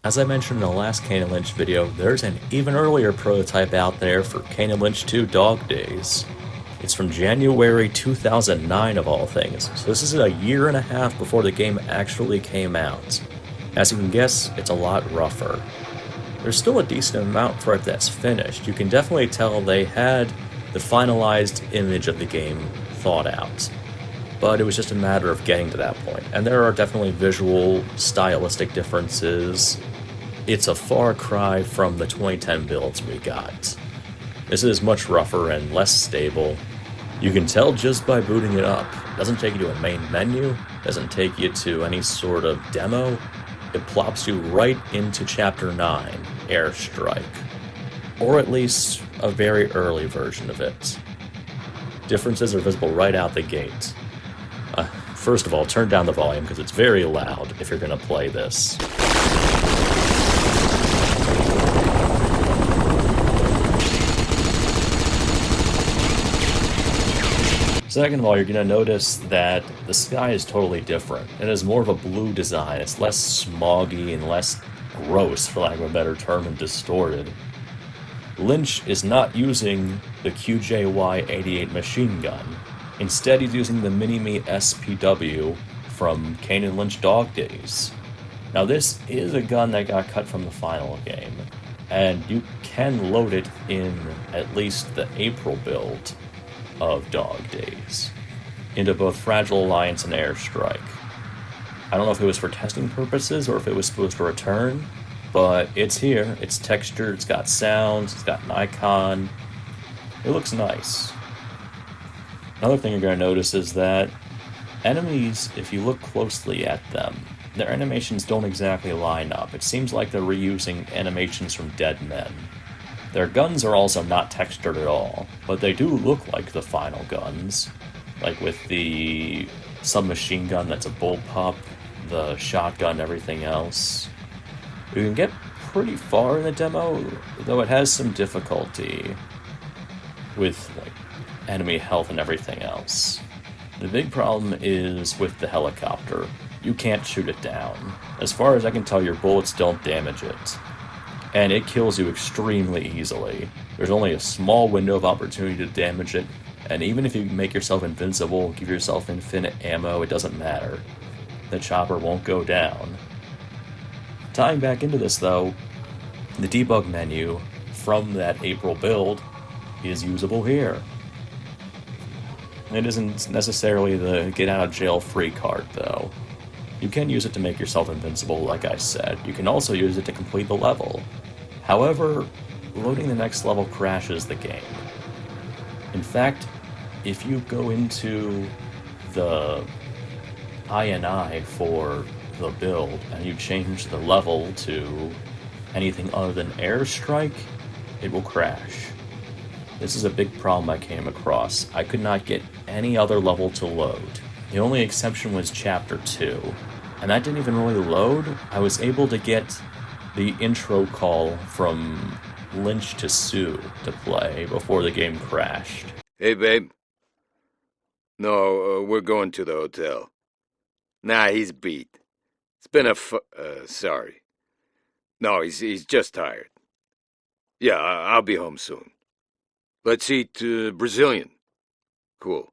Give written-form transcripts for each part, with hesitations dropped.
As I mentioned in the last Kane Lynch video, there's an even earlier prototype out there for Kane Lynch 2 Dog Days. It's from January 2009 of all things, so this is a year and a half before the game actually came out. As you can guess, it's a lot rougher. There's still a decent amount for it that's finished. You can definitely tell they had the finalized image of the game thought out. But it was just a matter of getting to that point. And there are definitely visual, stylistic differences. It's a far cry from the 2010 builds we got. This is much rougher and less stable. You can tell just by booting it up. It doesn't take you to a main menu, doesn't take you to any sort of demo. It plops you right into Chapter 9, Airstrike. Or at least a very early version of it. Differences are visible right out the gate. First of all, turn down the volume because it's very loud if you're going to play this. Second of all, you're going to notice that the sky is totally different. It has more of a blue design. It's less smoggy and less gross, for lack of a better term, and distorted. Lynch is not using the QJY-88 machine gun. Instead, he's using the Mini-Me SPW from Kane Lynch Dog Days. Now, this is a gun that got cut from the final game, and you can load it in at least the April build of Dog Days into both Fragile Alliance and Airstrike. I don't know if it was for testing purposes or if it was supposed to return, but it's here, it's textured, it's got sounds, it's got an icon. It looks nice. Another thing you're going to notice is that enemies, if you look closely at them, their animations don't exactly line up. It seems like they're reusing animations from Dead Men. Their guns are also not textured at all, but they do look like the final guns, like with the submachine gun that's a bullpup, the shotgun, everything else. You can get pretty far in the demo, though it has some difficulty with enemy health and everything else. The big problem is with the helicopter. You can't shoot it down. As far as I can tell, your bullets don't damage it. And it kills you extremely easily. There's only a small window of opportunity to damage it, and even if you make yourself invincible, give yourself infinite ammo, it doesn't matter. The chopper won't go down. Tying back into this though, the debug menu from that April build is usable here. It isn't necessarily the get-out-of-jail-free card, though. You can use it to make yourself invincible, like I said. You can also use it to complete the level. However, loading the next level crashes the game. In fact, if you go into the INI for the build and you change the level to anything other than Airstrike, it will crash. This is a big problem I came across. I could not get any other level to load. The only exception was Chapter 2, and that didn't even really load. I was able to get the intro call from Lynch to Sue to play before the game crashed. Hey, babe. No, we're going to the hotel. Nah, he's beat. It's been sorry. No, he's just tired. Yeah, I'll be home soon. Let's eat Brazilian. Cool.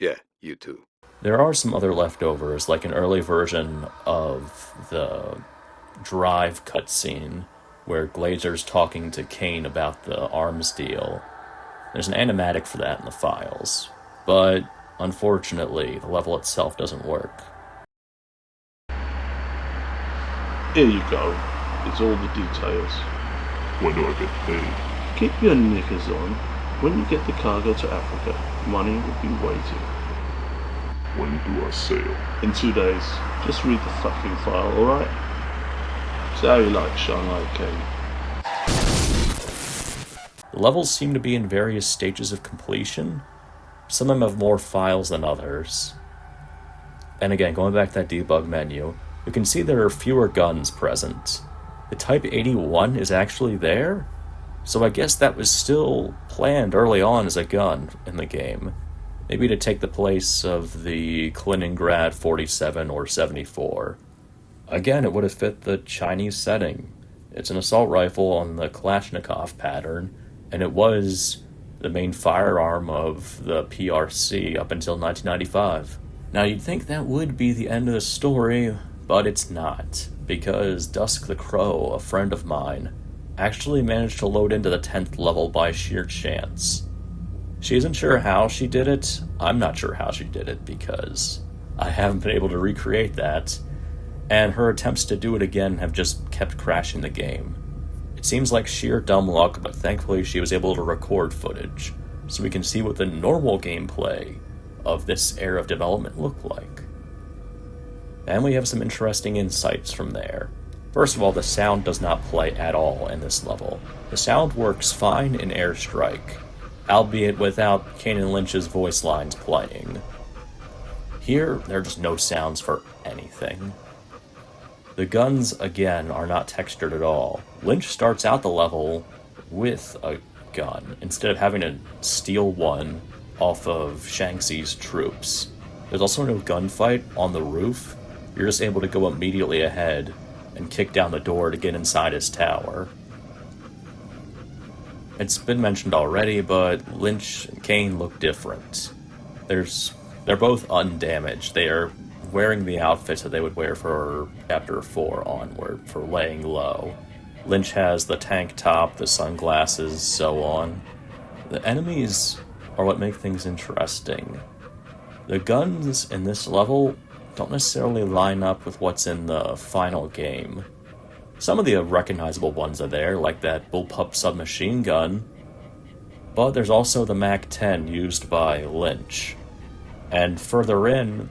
Yeah, you too. There are some other leftovers, like an early version of the Drive cutscene, where Glazer's talking to Kane about the arms deal. There's an animatic for that in the files, but unfortunately, the level itself doesn't work. Here you go. It's all the details. When do I get paid? Keep your knickers on. When you get the cargo to Africa, money will be waiting. When do I sail? In 2 days. Just read the fucking file, alright? So how you like Shanghai Kane? The levels seem to be in various stages of completion. Some of them have more files than others. And again, going back to that debug menu, you can see there are fewer guns present. The Type 81 is actually there? So I guess that was still planned early on as a gun in the game. Maybe to take the place of the Kaliningrad 47 or 74. Again, it would have fit the Chinese setting. It's an assault rifle on the Kalashnikov pattern, and it was the main firearm of the PRC up until 1995. Now, you'd think that would be the end of the story, but it's not, because Dusk the Crow, a friend of mine, actually managed to load into the 10th level by sheer chance. She isn't sure how she did it. I'm not sure how she did it, because I haven't been able to recreate that, and her attempts to do it again have just kept crashing the game. It seems like sheer dumb luck, but thankfully she was able to record footage, so we can see what the normal gameplay of this era of development looked like. And we have some interesting insights from there. First of all, the sound does not play at all in this level. The sound works fine in Airstrike, albeit without Kane Lynch's voice lines playing. Here, there are just no sounds for anything. The guns, again, are not textured at all. Lynch starts out the level with a gun, instead of having to steal one off of Shaanxi's troops. There's also no gunfight on the roof. You're just able to go immediately ahead and kick down the door to get inside his tower. It's been mentioned already, but Lynch and Kane look different. They're both undamaged. They are wearing the outfits that they would wear for Chapter 4 onward, for laying low. Lynch has the tank top, the sunglasses, so on. The enemies are what make things interesting. The guns in this level don't necessarily line up with what's in the final game. Some of the recognizable ones are there, like that bullpup submachine gun, but there's also the MAC-10 used by Lynch. And further in,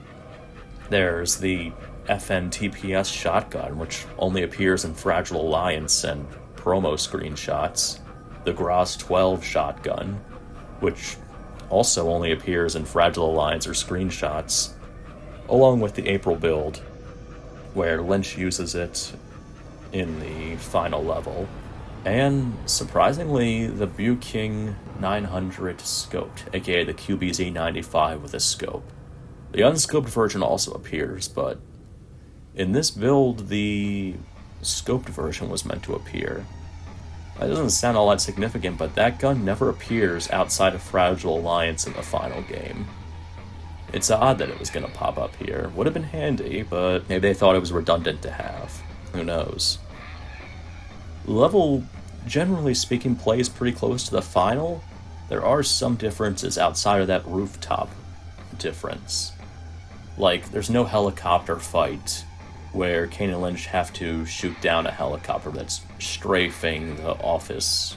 there's the FNTPS shotgun, which only appears in Fragile Alliance and promo screenshots. The Graz 12 shotgun, which also only appears in Fragile Alliance or screenshots, along with the April build, where Lynch uses it in the final level. And, surprisingly, the Buking 900 scoped, aka the QBZ-95 with a scope. The unscoped version also appears, but in this build, the scoped version was meant to appear. That doesn't sound all that significant, but that gun never appears outside of Fragile Alliance in the final game. It's odd that it was going to pop up here. Would have been handy, but maybe they thought it was redundant to have. Who knows? The level, generally speaking, plays pretty close to the final. There are some differences outside of that rooftop difference. Like, there's no helicopter fight where Kane and Lynch have to shoot down a helicopter that's strafing the office.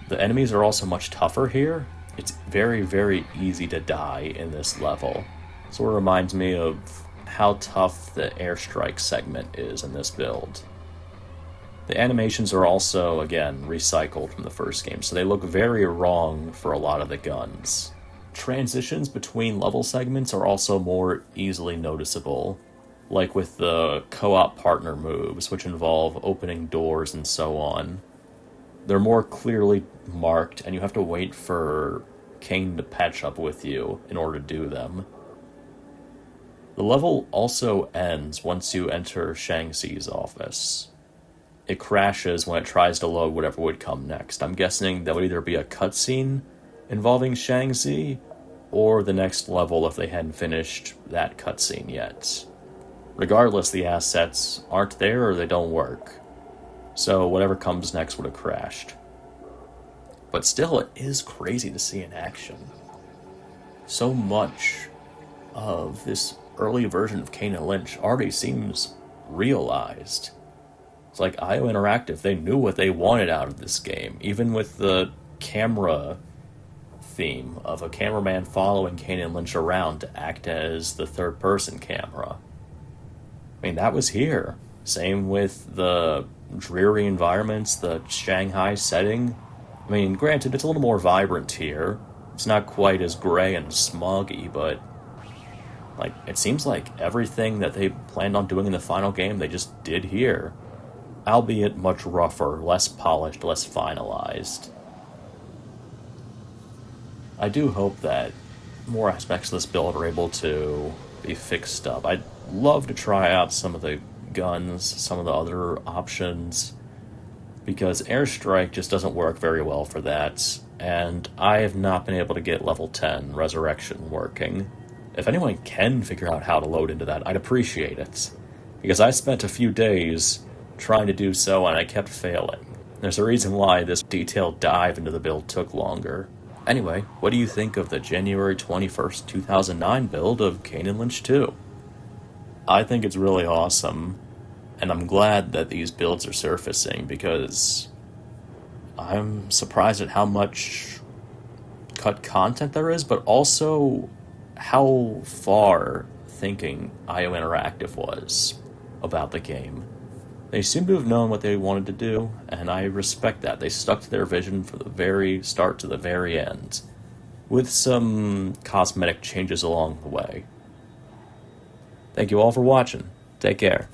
The enemies are also much tougher here. It's very, very easy to die in this level. Sort of reminds me of how tough the Airstrike segment is in this build. The animations are also, again, recycled from the first game, so they look very wrong for a lot of the guns. Transitions between level segments are also more easily noticeable, like with the co-op partner moves, which involve opening doors and so on. They're more clearly marked, and you have to wait for Kane to patch up with you in order to do them. The level also ends once you enter Shaanxi's office. It crashes when it tries to load whatever would come next. I'm guessing that would either be a cutscene involving Shaanxi, or the next level if they hadn't finished that cutscene yet. Regardless, the assets aren't there or they don't work. So whatever comes next would have crashed. But still, it is crazy to see in action. So much of this early version of Kane and Lynch already seems realized. It's like IO Interactive, they knew what they wanted out of this game, even with the camera theme of a cameraman following Kane and Lynch around to act as the third-person camera. I mean, that was here. Same with the dreary environments, the Shanghai setting. I mean, granted, it's a little more vibrant here. It's not quite as gray and smoggy, but like, it seems like everything that they planned on doing in the final game, they just did here. Albeit much rougher, less polished, less finalized. I do hope that more aspects of this build are able to be fixed up. love to try out some of the guns, some of the other options, because Airstrike just doesn't work very well for that, and I have not been able to get level 10 Resurrection working. If anyone can figure out how to load into that, I'd appreciate it, because I spent a few days trying to do so and I kept failing. There's a reason why this detailed dive into the build took longer. Anyway, what do you think of the January 21st, 2009 build of Kane Lynch 2? I think it's really awesome, and I'm glad that these builds are surfacing because I'm surprised at how much cut content there is, but also how far thinking IO Interactive was about the game. They seem to have known what they wanted to do, and I respect that. They stuck to their vision from the very start to the very end, with some cosmetic changes along the way. Thank you all for watching. Take care.